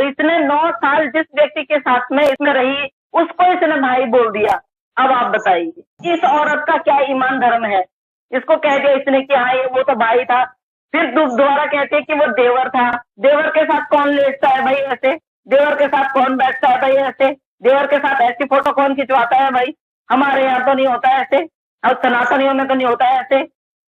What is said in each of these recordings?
इसने 9 साल जिस व्यक्ति के साथ में इसमें रही, उसको इसने भाई बोल दिया। अब आप बताइए इस औरत का क्या ईमान धर्म है? इसको कह दिया इसने कि हाँ ये वो तो भाई था, फिर दोबारा कहते हैं कि वो देवर था। देवर के साथ कौन लेटता है भाई ऐसे? देवर के साथ कौन बैठता है भाई ऐसे? देवर के साथ ऐसी फोटो कौन खिंचवाता है भाई? हमारे यहाँ तो नहीं होता है ऐसे, और सनातनियों में तो नहीं होता है ऐसे।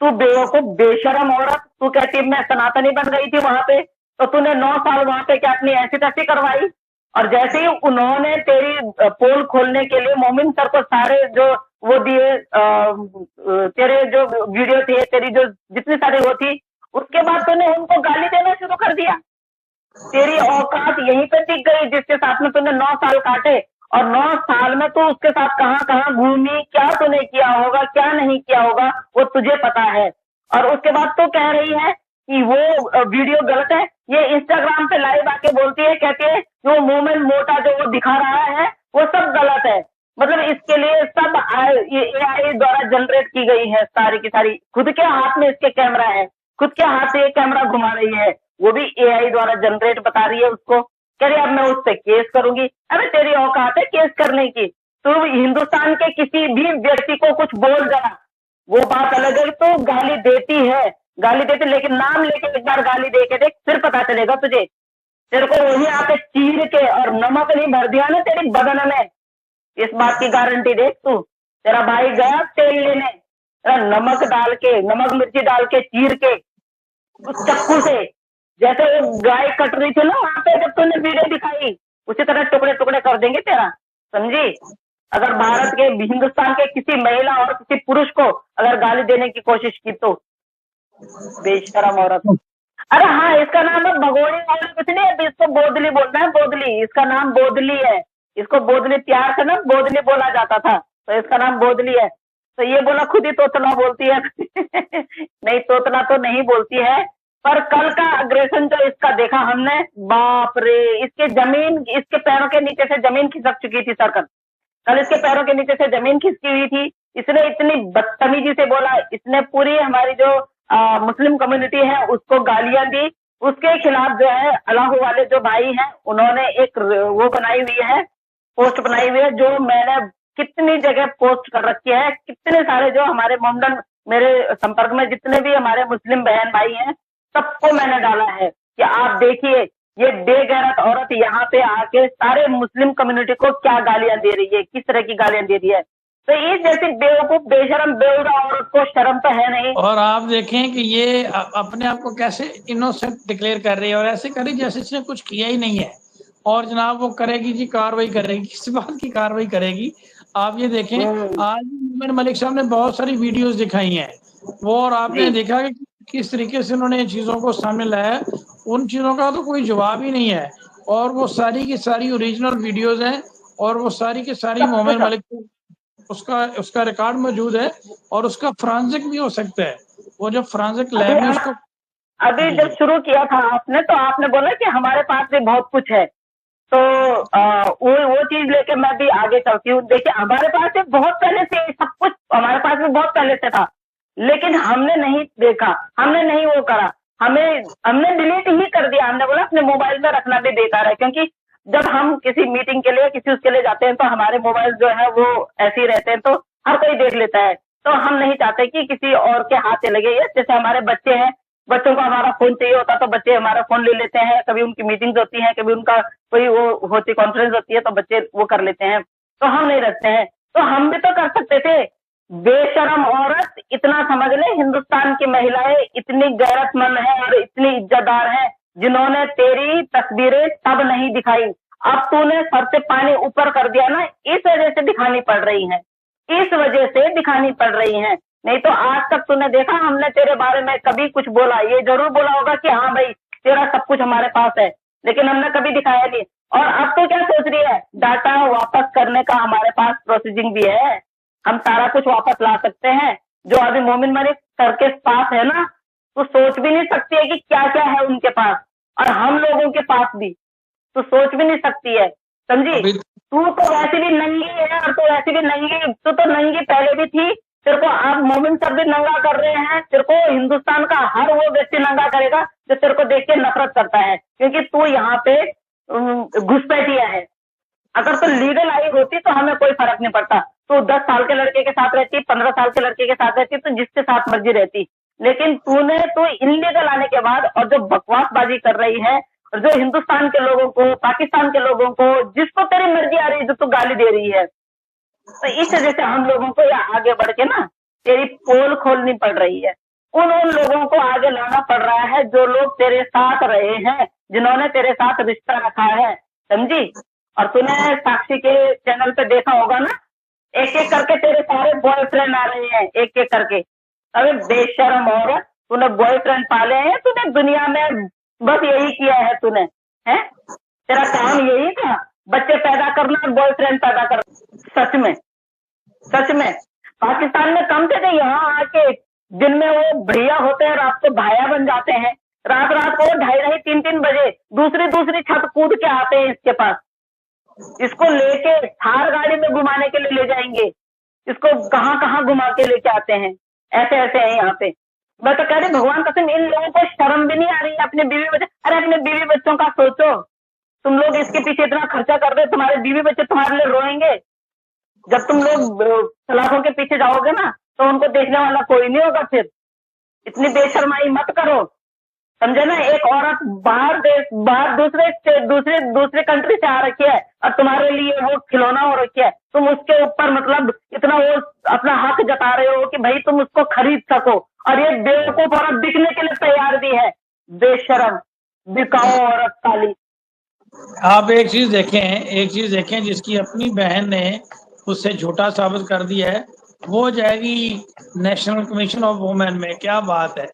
तू बेवकूफ बेशरम औरत, तू कहती मैं सनातनी बन गई थी वहां पे, तो तूने 9 साल वहां पे क्या अपनी ऐसी तैसी करवाई? और जैसे ही उन्होंने तेरी पोल खोलने के लिए मोमिन सर को सारे जो वो दिए, तेरे जो वीडियो थे, तेरी जो जितनी सारी वो थी, उसके बाद तूने उनको गाली देना शुरू कर दिया। तेरी औकात यहीं पे टिक गई जिसके साथ में तूने 9 साल काटे, और 9 साल में तू उसके साथ कहाँ कहाँ घूमी, क्या तूने किया होगा क्या नहीं किया होगा वो तुझे पता है। और उसके बाद तू कह रही है कि वो वीडियो गलत है। ये इंस्टाग्राम पे लाइव आके बोलती है, कहती है वो मूवमेंट मोटा जो वो दिखा रहा है वो सब गलत है। मतलब इसके लिए सब ये एआई द्वारा जनरेट की गई है सारी की सारी। खुद के हाथ में इसके कैमरा है, खुद के हाथ से ये कैमरा घुमा रही है, वो भी एआई द्वारा जनरेट बता रही है उसको। कह रही अब मैं उससे केस करूंगी। अरे तेरी औकात है केस करने की? तू हिंदुस्तान के किसी भी व्यक्ति को कुछ बोल जरा, वो बात अलग है। तो गाली देती है, गाली देती, लेकिन नाम लेके एक बार गाली दे के देख, फिर पता चलेगा तुझे। तेरे को वही आके चीर के और नमक नहीं भर दिया ना तेरी बदन में, इस बात की गारंटी देख तू। तेरा भाई गया तेल लेने, नमक डाल के, नमक मिर्ची डाल के चीर के उस चक्कू से, जैसे वो गाय कट रही थी ना वहां पे जब तूने वीडियो दिखाई, उसी तरह टुकड़े टुकड़े कर देंगे तेरा, समझी? अगर भारत के हिंदुस्तान के किसी महिला और किसी पुरुष को अगर गाली देने की कोशिश की तो। बेशरम औरत। अरे हाँ, इसका नाम है भगोड़ी वाली कुछ नहीं है, इसको बोदली बोलना है, बोदली। इसका नाम बोदली है, इसको बोदली प्यार से ना बोदली बोला जाता था, तो इसका नाम बोदली है। तो ये बोला खुद ही तोतला बोलती है नहीं तोतला तो नहीं बोलती है, पर कल का अग्रेशन जो इसका देखा हमने, बाप रे, इसके जमीन, इसके पैरों के नीचे से जमीन खिसक चुकी थी सरकत। कल इसके पैरों के नीचे से जमीन खिसकी हुई थी। इसने इतनी बदतमीजी से बोला, इसने पूरी हमारी जो मुस्लिम कम्युनिटी है उसको गालियां दी। उसके खिलाफ जो है अल्लाह वाले जो भाई हैं उन्होंने एक वो बनाई हुई है, पोस्ट बनाई हुई है, जो मैंने कितनी जगह पोस्ट कर रखी है। कितने सारे जो हमारे मोमडन मेरे संपर्क में जितने भी हमारे मुस्लिम बहन भाई हैं सबको मैंने डाला है कि आप देखिए ये बेगैरत औरत यहाँ पे आके सारे मुस्लिम कम्युनिटी को क्या गालियां दे रही है, किस तरह की गालियां दे रही है। तो इस जैसी बेवकूफ बेशरम बेहुदा औरत को शर्म तो है नहीं। और आप देखें कि ये अपने आप को कैसे इनोसेंट डिक्लेयर कर रही है और ऐसे कर रही जैसे इसने कुछ किया ही नहीं है। और जनाब वो करेगी जी, कार्रवाई करेगी। किस बात की कार्रवाई करेगी? आप ये देखें, आज मोमिन मलिक साहब ने बहुत सारी वीडियोस दिखाई हैं वो, और आपने देखा कि किस तरीके से उन्होंने चीज़ों को सामने लाया। उन चीज़ों का तो कोई जवाब ही नहीं है, और वो सारी की सारी ओरिजिनल वीडियोस हैं, और वो सारी की सारी मोमिन मलिक उसका रिकॉर्ड मौजूद है, और उसका फ्रांसिक भी हो सकता है। वो जो फ्रांसिक लैब में उसको अभी जब शुरू किया था आपने, तो आपने बोला कि हमारे पास भी बहुत कुछ है, तो वो चीज लेके मैं भी आगे चलती हूँ। देखिए हमारे पास भी बहुत पहले से सब कुछ, हमारे पास भी बहुत पहले से था, लेकिन हमने नहीं देखा, हमने नहीं वो करा, हमने डिलीट ही कर दिया। हमने बोला अपने मोबाइल में रखना भी बेकार है, क्योंकि जब हम किसी मीटिंग के लिए किसी उसके लिए जाते हैं तो हमारे मोबाइल जो है वो ऐसे ही रहते हैं, तो हर कोई देख लेता है। तो हम नहीं चाहते कि किसी और के हाथ चले गए। जैसे हमारे बच्चे हैं, बच्चों को हमारा फोन चाहिए होता तो बच्चे हमारा फोन ले लेते हैं, कभी उनकी मीटिंग्स होती हैं, कभी उनका कोई वो होती कॉन्फ्रेंस होती है तो बच्चे वो कर लेते हैं, तो हम नहीं रखते हैं। तो हम भी तो कर सकते थे। बेशरम औरत, इतना समझ ले, हिंदुस्तान की महिलाएं इतनी गैरतमंद है और इतनी इज्जतदार है जिन्होंने तेरी तस्वीरें तब नहीं दिखाई। अब तूने सर से पानी ऊपर कर दिया ना, इस वजह से दिखानी पड़ रही है, इस वजह से दिखानी पड़ रही है। नहीं तो आज तक तूने देखा हमने तेरे बारे में कभी कुछ बोला? ये जरूर बोला होगा कि हाँ भाई तेरा सब कुछ हमारे पास है, लेकिन हमने कभी दिखाया नहीं। और अब तो क्या सोच रही है? डाटा वापस करने का हमारे पास प्रोसीजिंग भी है, हम सारा कुछ वापस ला सकते हैं। जो अभी मोमिन मलिक सर के पास है ना, तो सोच भी नहीं सकती है कि क्या क्या है उनके पास, और हम लोगों के पास भी तो सोच भी नहीं सकती है, समझी? तू तो वैसे भी नंगी है, और तू वैसे भी नंगी, तू तो नंगी पहले भी थी। तेरे को आप मोमिन सर भी नंगा कर रहे हैं, तेरे को हिंदुस्तान का हर वो व्यक्ति नंगा करेगा जो तेरे को देख के नफरत करता है, क्योंकि तू यहाँ पे घुसपैठिया है। अगर तो लीगल आई होती तो हमें कोई फर्क नहीं पड़ता, तो 10 साल के लड़के के साथ रहती, 15 साल के लड़के के साथ रहती, तो जिसके साथ मर्जी रहती। लेकिन तूने तो इनलीगल आने के बाद और जो बकवासबाजी कर रही है, और जो हिंदुस्तान के लोगों को, पाकिस्तान के लोगों को, जिसको तेरी मर्जी आ रही है, जो तू गाली दे रही है, तो इस वजह से हम लोगों को या आगे बढ़ के ना तेरी पोल खोलनी पड़ रही है। उन लोगों को आगे लाना पड़ रहा है जो लोग तेरे साथ रहे हैं, जिन्होंने तेरे साथ रिश्ता रखा है, समझी। और तूने साक्षी के चैनल पे देखा होगा ना, एक एक करके तेरे सारे बॉयफ्रेंड आ रहे हैं, एक एक करके। अरे बेशरम औरत, तूने बॉयफ्रेंड पाले हैं, तूने दुनिया में बस यही किया है तूने, है तेरा काम यही था, बच्चे पैदा करना और बॉयफ्रेंड पैदा करना। सच में, सच में पाकिस्तान में कम थे, यहाँ आके दिन में वो भैया होते हैं, रात को भाया बन जाते हैं। रात रात को 2:30 3 बजे दूसरी छत कूद के आते हैं इसके पास, इसको लेके थार गाड़ी में घुमाने के लिए ले जाएंगे, इसको कहाँ कहाँ घुमा के लेके आते हैं। ऐसे ऐसे है यहाँ पे। मैं तो कह रही भगवान कसम, इन लोगों को शर्म भी नहीं आ रही है अपने बीवी बच्चे। अरे अपने बीवी बच्चों का सोचो, तुम लोग इसके पीछे इतना खर्चा कर रहे हो, तुम्हारे बीवी बच्चे तुम्हारे लिए रोएंगे। जब तुम लोग सलाखों के पीछे जाओगे ना, तो उनको देखने वाला कोई नहीं होगा। फिर इतनी बेशर्माई मत करो, समझे ना। एक औरत बाहर दूसरे कंट्री से आ रखी है और तुम्हारे लिए वो खिलौना हो रखी है, तुम उसके ऊपर मतलब इतना वो अपना हक जता रहे हो कि भाई तुम उसको खरीद सको, और ये बेवकूफ औरत बिकने के लिए तैयार भी है। बेशरम, बिकाऊ औरत काली। आप एक चीज देखें जिसकी अपनी बहन ने उससे झूठा साबित कर दिया है, वो जाएगी नेशनल कमीशन ऑफ वुमेन में। क्या बात है।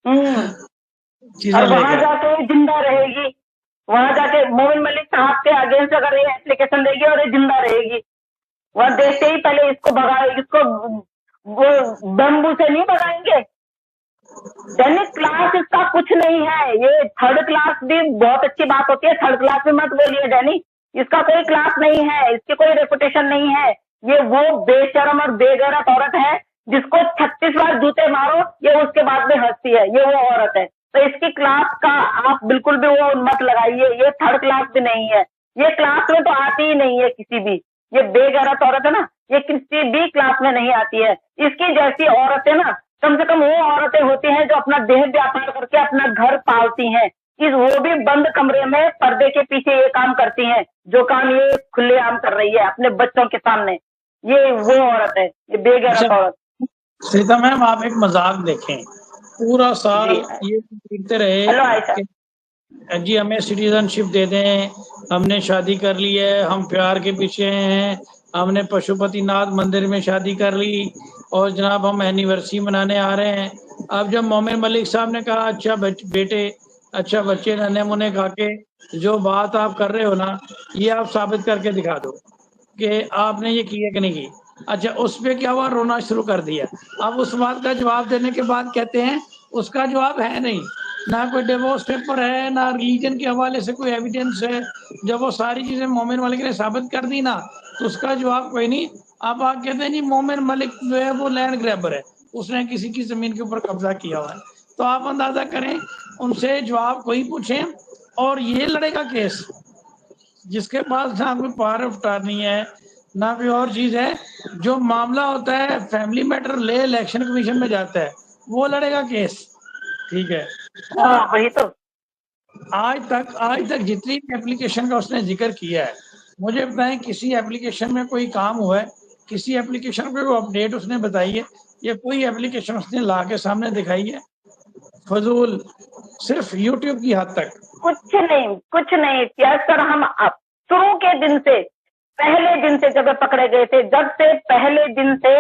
और वहां जाके जिंदा रहेगी, वहां जाके मोमिन मलिक साहब के अगेंस्ट अगर ये एप्लीकेशन देगी और ये जिंदा रहेगी, वहां देखते ही पहले इसको भगाएगी, इसको वो बम्बू से नहीं भगाएंगे। दैनिक क्लास इसका कुछ नहीं है, ये थर्ड क्लास भी बहुत अच्छी बात होती है, थर्ड क्लास भी मत बोलिए दैनिक, इसका कोई क्लास नहीं है, इसकी कोई रेपुटेशन नहीं है। ये वो बेशरम और बेगैरत औरत है जिसको 36 बार जूते मारो ये उसके बाद में हंसती है, ये वो औरत है। तो इसकी क्लास का आप बिल्कुल भी वो मत लगाइए, ये थर्ड क्लास भी नहीं है, ये क्लास में तो आती ही नहीं है किसी भी। ये बेगैरत औरत है ना, ये किसी भी क्लास में नहीं आती है। इसकी जैसी औरतें ना कम से कम वो औरतें होती हैं जो अपना देह व्यापार करके अपना घर पालती हैं, वो भी बंद कमरे में पर्दे के पीछे ये काम करती हैं, जो काम ये खुलेआम कर रही है अपने बच्चों के सामने। ये वो औरत है, ये बेगैरत औरत। श्वेता मैम, आप एक मजाक देखें, पूरा साल ये कहते रहे जी हमें सिटीजनशिप दे दें, हमने शादी कर ली है, हम प्यार के पीछे हैं, हमने पशुपतिनाथ मंदिर में शादी कर ली और जनाब हम एनिवर्सरी मनाने आ रहे हैं। अब जब मोमिन मलिक साहब ने कहा अच्छा बेटे, अच्छा बच्चे नन्हे मुन्ने खा के जो बात आप कर रहे हो ना, ये आप साबित करके दिखा दो कि आपने ये किया कि नहीं की। अच्छा उस पे क्या हुआ, रोना शुरू कर दिया। अब उस बात का जवाब देने के बाद कहते हैं उसका जवाब है नहीं, ना कोई डिवोर्स पेपर है, ना रिलीजन के हवाले से कोई एविडेंस है। जब वो सारी चीजें मोमिन मलिक ने साबित कर दी ना, तो उसका जवाब कोई नहीं। अब आप कहते हैं जी मोमिन मलिक जो है वो लैंड ग्रैबर है, उसने किसी की जमीन के ऊपर कब्जा किया हुआ है। तो आप अंदाजा करें, उनसे जवाब कोई पूछे और ये लड़ेगा केस जिसके पास ना कोई पावर ऑफ अटॉर्नी है ना कोई और चीज है। जो मामला होता है फैमिली मैटर ले इलेक्शन कमीशन में जाता है, वो लड़ेगा केस, ठीक है। वही तो आज तक जितनी एप्लीकेशन का उसने जिक्र किया है, मुझे बताएं किसी एप्लीकेशन में कोई काम हुआ है, किसी एप्लीकेशन पे कोई अपडेट उसने बताई है, या कोई एप्लीकेशन उसने ला के सामने दिखाई है? फजूल, सिर्फ यूट्यूब की हद तक। कुछ नहीं किया सर। हम शुरू के दिन से, पहले दिन से जब पकड़े गए थे, जब से पहले दिन से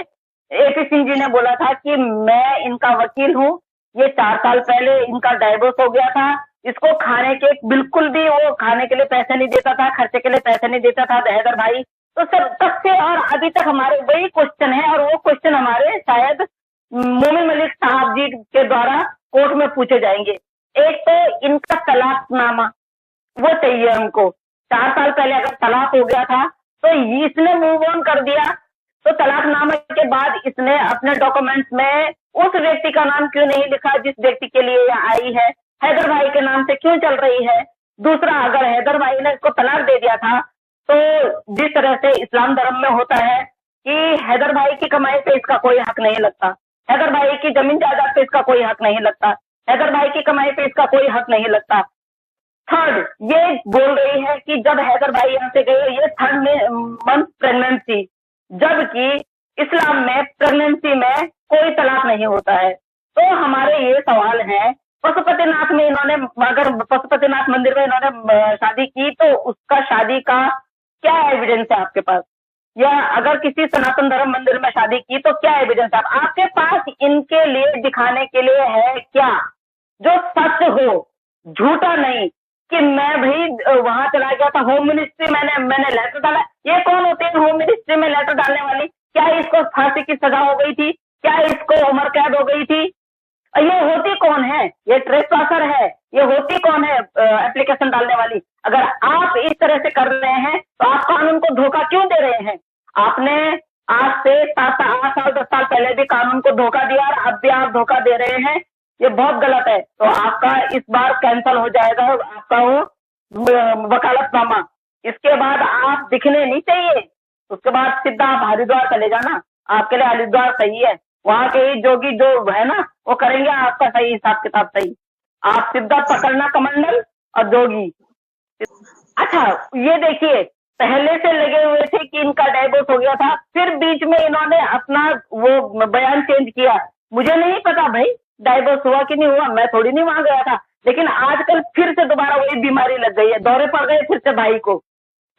AP सिंह जी ने बोला था कि मैं इनका वकील हूँ। ये 4 साल पहले इनका डाइवोर्स हो गया था, इसको खाने के बिल्कुल भी वो खाने के लिए पैसे नहीं देता था, खर्चे के लिए पैसे नहीं देता था हैदर भाई। तो सर तब से और अभी तक हमारे वही क्वेश्चन है, और वो क्वेश्चन हमारे शायद मोमिन मलिक साहब जी के द्वारा कोर्ट में पूछे जाएंगे। एक तो इनका तलाकनामा वो चाहिए हमको। 4 साल पहले अगर तलाक हो गया था तो इसने मूव ऑन कर दिया, तो तलाकनामे के बाद इसने अपने डॉक्यूमेंट्स में उस व्यक्ति का नाम क्यों नहीं लिखा जिस व्यक्ति के लिए यह आई है, हैदर भाई के नाम से क्यों चल रही है? दूसरा, अगर हैदर भाई ने इसको तलाक दे दिया था, तो जिस तरह से इस्लाम धर्म में होता है कि हैदर भाई की कमाई पे इसका कोई हक नहीं लगता, हैदर भाई की जमीन जायदाद पे इसका कोई हक नहीं लगता, हैदर भाई की कमाई पे इसका कोई हक नहीं लगता। थर्ड, ये बोल रही है कि जब हैदर भाई यहाँ से गए, ये थर्ड मंथ प्रेगनेंट थी, जबकि इस्लाम में प्रेगनेंसी में कोई तलाक नहीं होता है। तो हमारे ये सवाल है, पशुपतिनाथ में इन्होंने, अगर पशुपतिनाथ मंदिर में इन्होंने शादी की, तो उसका शादी का क्या एविडेंस है आपके पास? या अगर किसी सनातन धर्म मंदिर में शादी की तो क्या एविडेंस है आपके पास? इनके लिए दिखाने के लिए है क्या जो सच हो, झूठा नहीं कि मैं भी वहां चला गया था, होम मिनिस्ट्री मैंने लेटर डाला। ये कौन होते हैं होम मिनिस्ट्री में लेटर डालने वाली? क्या इसको फांसी की सजा हो गई थी? क्या इसको उम्र कैद हो गई थी? ये होती कौन है? ये ट्रेसपासर है। ये होती कौन है एप्लीकेशन डालने वाली? अगर आप इस तरह से कर रहे हैं तो आप कानून को धोखा क्यों दे रहे हैं? आपने आज से 8 साल 10 साल पहले भी कानून को धोखा दिया और अब भी आप धोखा दे रहे हैं। ये बहुत गलत है। तो आपका इस बार कैंसिल हो जाएगा आपका वो वकालतनामा। इसके बाद आप दिखने नहीं चाहिए। उसके बाद सीधा आप हरिद्वार चले जाना, आपके लिए हरिद्वार सही है। वहां के जोगी जो है ना, वो करेंगे आपका सही हिसाब किताब सही। आप सीधा पकड़ना कमंडल और जोगी। अच्छा, ये देखिए, पहले से लगे हुए थे कि इनका डाइवोर्स हो गया था, फिर बीच में इन्होंने अपना वो बयान चेंज किया। मुझे नहीं पता भाई डाइवोर्स हुआ कि नहीं हुआ, मैं थोड़ी नहीं वहां गया था, लेकिन आजकल फिर से दोबारा वही बीमारी लग गई है। दौरे पड़ गए फिर से भाई को,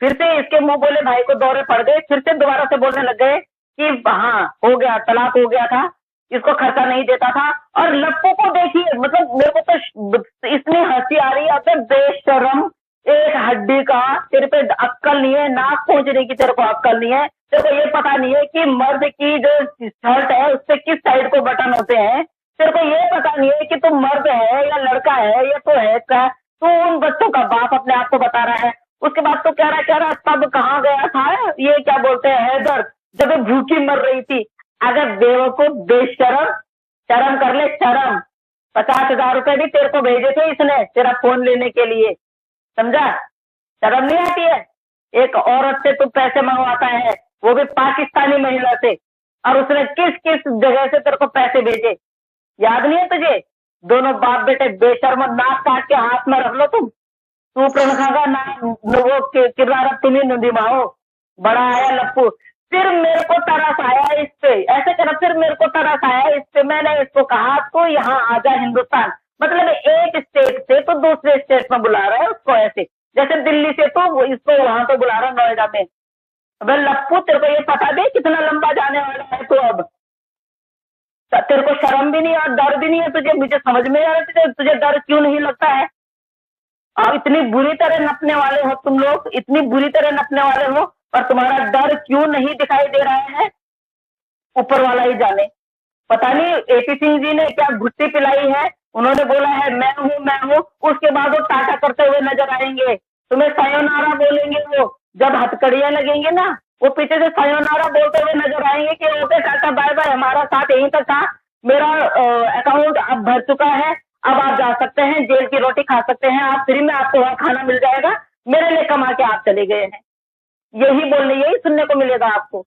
फिर से इसके मुंह बोले भाई को दौरे पड़ गए, फिर से दोबारा से बोलने लग गए कि हाँ हो गया, तलाक हो गया था, इसको खर्चा नहीं देता था। और लप्पू को देखिए, मतलब मेरे को तो इतनी हंसी आ रही है। बेशरम, एक हड्डी का तेरे पे अक्कल नहीं है, नाक पहुंचने की तेरे को अक्कल नहीं है। तेरे को ये पता नहीं है कि मर्द की जो शर्ट है उससे किस साइड को बटन होते हैं। तेरे को ये पता नहीं है कि तू मर्द है या लड़का है या तो है क्या। तू उन बच्चों का बाप अपने आप को बता रहा है। उसके बाद तो कह रहा तब कहाँ गया था, ये क्या बोलते हैं हैदर, जब ये भूखी मर रही थी। अगर बेवकूफ, बेशरम, शर्म कर ले शर्म। 50,000 रुपए भी तेरे को भेजे थे इसने तेरा फोन लेने के लिए, समझा? शर्म नहीं आती है? एक औरत से तू पैसे मंगवाता है, वो भी पाकिस्तानी महिला से, और उसने किस किस जगह से तेरे को पैसे भेजे, याद नहीं है तुझे? दोनों बाप बेटे बेशर्म, नाक काट के हाथ में रख लो तुम। तू प्रणखागा ना वो किरदार तुम्हें नदिमाओ। बड़ा आया लप्पू, फिर मेरे को तरस आया इस पे, ऐसे कर, फिर मेरे को तरस आया इस पे। मैंने इसको कहा तो यहाँ आजा हिंदुस्तान, मतलब एक स्टेट से तो दूसरे स्टेट में बुला रहा है उसको, ऐसे जैसे दिल्ली से तो इसको वहां तो बुला रहा है नोएडा में। अबे लप्पू, तेरे को ये पता दे कितना लंबा जाने वाला है तू अब? तेरे को शर्म भी नहीं और डर भी नहीं है तुझे? मुझे समझ में आ रहा है तुझे डर क्यों नहीं लगता है। और इतनी बुरी तरह नपने वाले हो तुम लोग, इतनी बुरी तरह नपने वाले हो, पर तुम्हारा डर क्यों नहीं दिखाई दे रहा है, ऊपर वाला ही जाने। पता नहीं एपी सिंह जी ने क्या घुट्टी पिलाई है, उन्होंने बोला है मैं हूँ, उसके बाद वो टाटा करते हुए नजर आएंगे, तुम्हें सायोनारा बोलेंगे। वो जब हथकड़ियां लगेंगे ना, वो पीछे से सायोनारा बोलते हुए नजर आएंगे कि ओके टाटा बाय बाय, हमारा साथ यहीं तक था, मेरा अकाउंट अब भर चुका है, अब आप जा सकते हैं, जेल की रोटी खा सकते हैं, आप फ्री में, आपको वहां खाना मिल जाएगा, मेरे लिए कमा के आप चले गए हैं। यही बोलने, यही सुनने को मिलेगा आपको।